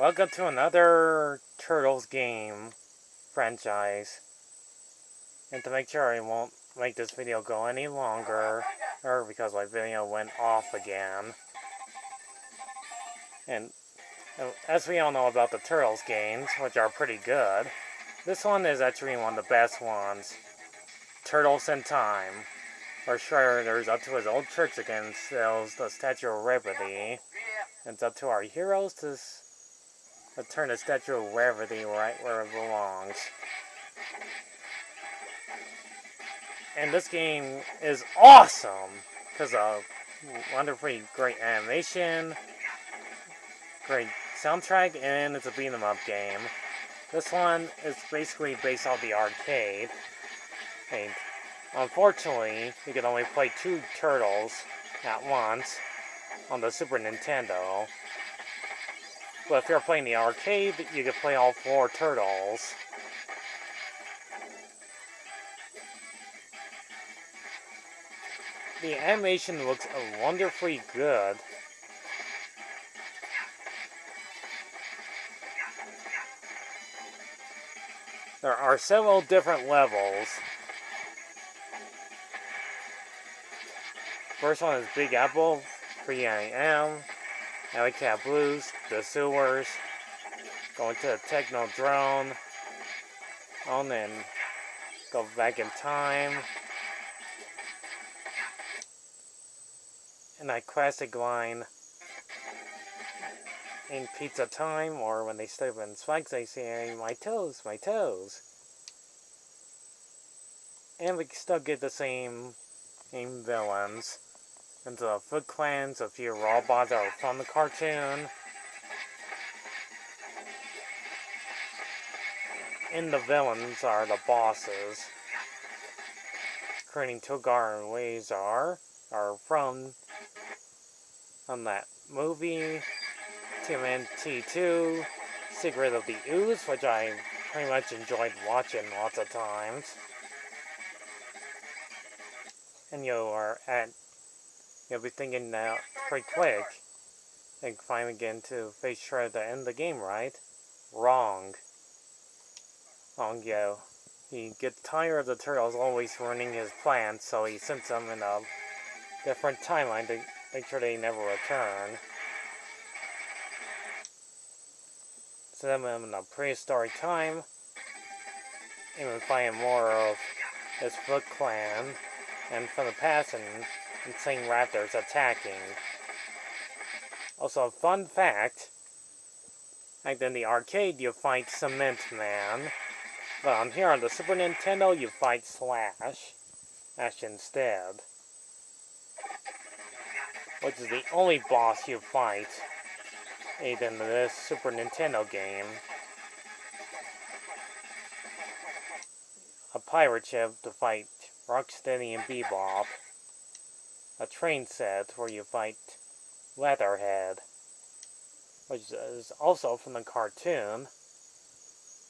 Welcome to another Turtles game franchise. And to make sure I won't make this video go any longer, or because my video went off again. And as we all know about the Turtles games, which are pretty good, this one is actually one of the best ones. Turtles in Time, where Shredder's up to his old tricks again, steals the Statue of Liberty. And it's up to our heroes to return the Statue of Liberty right where it belongs. And this game is awesome because of wonderfully great animation, great soundtrack, and it's a beat 'em up game. This one is basically based off the arcade. And unfortunately, you can only play 2 turtles at once on the Super Nintendo. But if you're playing the arcade, you can play all 4 turtles. The animation looks wonderfully good. There are several different levels. First one is Big Apple, 3am, Alley Cat Blues, the sewers, going to the Techno Drone, and then go back in time. And that classic line in Pizza Time, or when they step in spikes, they say, "My toes, my toes." And we still get the same villains. And the Foot Clans, a few robots that are from the cartoon. And the villains are the bosses. Creating Togar and Wazar are from that movie, tmnt 2, Secret of the Ooze, which I pretty much enjoyed watching lots of times. And you'll be thinking that pretty quick and finally get into face Shredder to end the game, right? Wrong. Yo. He gets tired of the turtles always ruining his plans, so he sends them in a different timeline to make sure they never return. Send them in a prehistoric time, and we find more of his Foot Clan, and from the past, and insane raptors attacking. Also, a fun fact, like in the arcade you fight Cement Man, but on here on the Super Nintendo you fight Slash instead. Which is the only boss you fight in this Super Nintendo game. A pirate ship to fight Rocksteady and Bebop. A train set where you fight Leatherhead, which is also from the cartoon.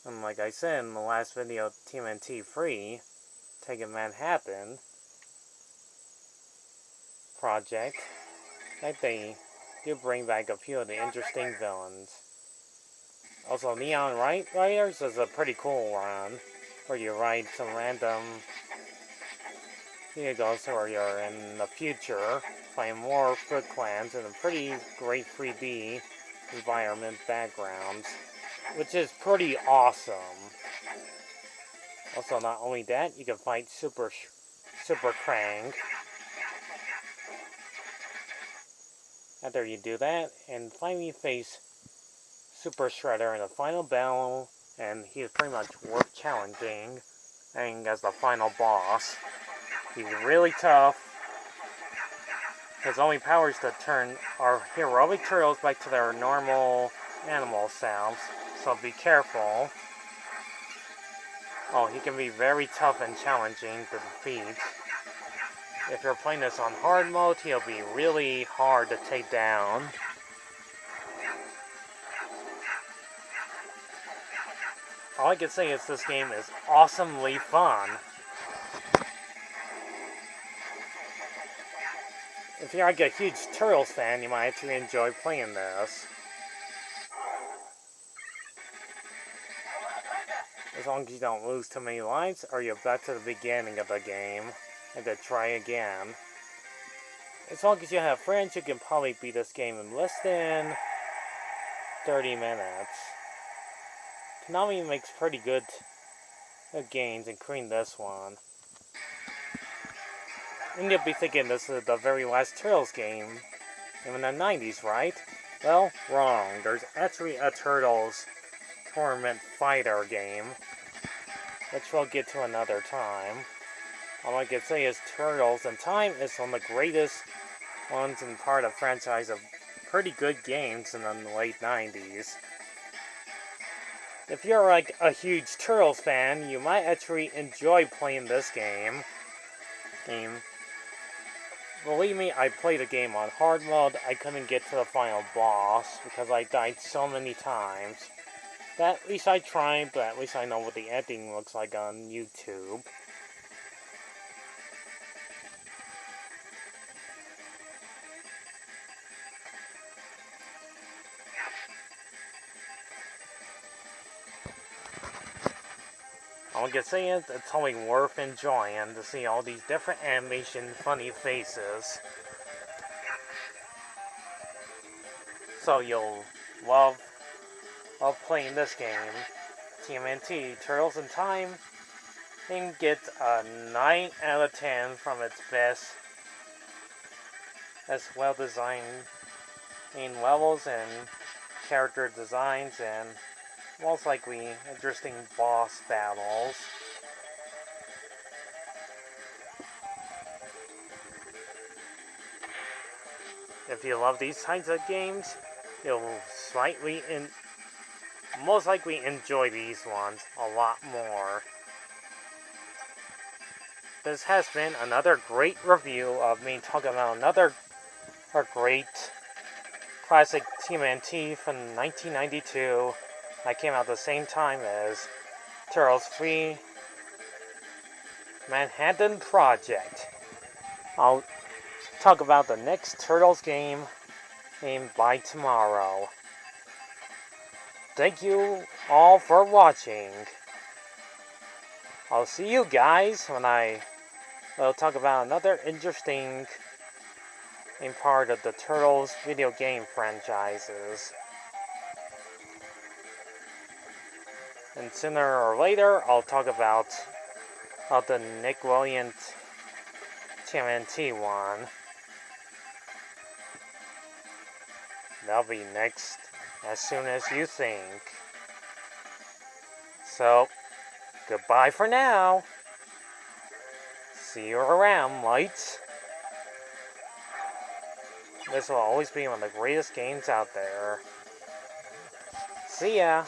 And like I said in the last video, TMNT Free, Taking Manhattan project, that they do bring back a few of the interesting villains. Also, Neon Riders is a pretty cool one, where you ride some random vehicles where you're in the future, playing more Foot Clans in a pretty great 3D environment backgrounds, which is pretty awesome. Also, not only that, you can fight Super Krang. After you do that, and finally face Super Shredder in the final battle, and he is pretty much worth challenging, and as the final boss. He's really tough. His only power is to turn our heroic turtles back to their normal animal selves, so be careful. Oh, he can be very tough and challenging to defeat. If you're playing this on hard mode, he'll be really hard to take down. All I can say is this game is awesomely fun. If you're like a huge Turtles fan, you might actually enjoy playing this. as long as you don't lose too many lives, or you're back to the beginning of the game, and then try again. As long as you have friends, you can probably beat this game in less than 30 minutes. Konami makes pretty good games, including this one. And you'll be thinking this is the very last Turtles game in the 90s, right? Well, wrong. There's actually a Turtles Tournament Fighter game, which we'll get to another time. All I can say is Turtles in Time is one of the greatest ones and part of a franchise of pretty good games in the late 90s. If you're like a huge Turtles fan, you might actually enjoy playing this game. Believe me, I played the game on hard mode. I couldn't get to the final boss because I died so many times. But at least I tried, but at least I know what the ending looks like on YouTube. All I can say is it's only worth enjoying to see all these different animation funny faces. So you'll love playing this game. TMNT Turtles in Time and gets a 9 out of 10 from its best as well designed in levels and character designs and most likely interesting boss battles. If you love these kinds of games, you'll most likely enjoy these ones a lot more. This has been another great review of me talking about another great classic TMNT from 1992 that came out at the same time as Turtles 3 Manhattan Project. I'll talk about the next Turtles game by tomorrow. Thank you all for watching. I'll see you guys when will talk about another interesting part of the Turtles video game franchises. And sooner or later, I'll talk about the Nickelodeon TMNT one. That'll be next as soon as you think. So, goodbye for now. See you around, lights. This will always be one of the greatest games out there. See ya!